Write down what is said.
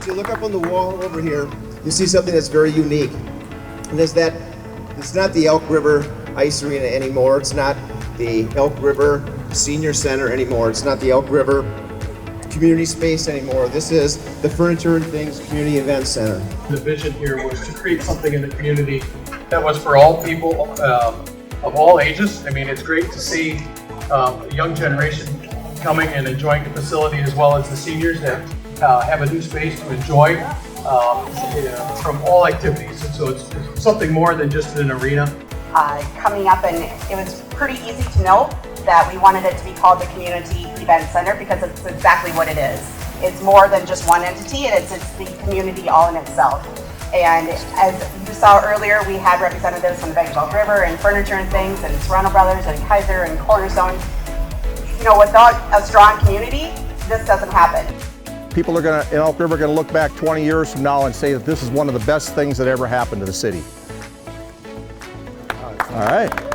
So you look up on the wall over here, you see something that's very unique. And there's that, it's not the Elk River Ice Arena anymore. It's not the Elk River Senior Center anymore. It's not the Elk River Community Space anymore. This is the Furniture and Things Community Event Center. The vision here was to create something in the community that was for all people of all ages. I mean, it's great to see a young generation coming and enjoying the facility, as well as the seniors that have a new space to enjoy from all activities. And so it's something more than just an arena. Coming up, and it was pretty easy to know that we wanted it to be called the Community Event Center because it's exactly what it is. It's more than just one entity, it's the community all in itself. And as you saw earlier, we had representatives from the Bank of Elk River and Furniture and Things and Serrano Brothers and Kaiser and Cornerstone. You know, without a strong community, this doesn't happen. People in Elk River are going to look back 20 years from now and say that this is one of the best things that ever happened to the city. All right.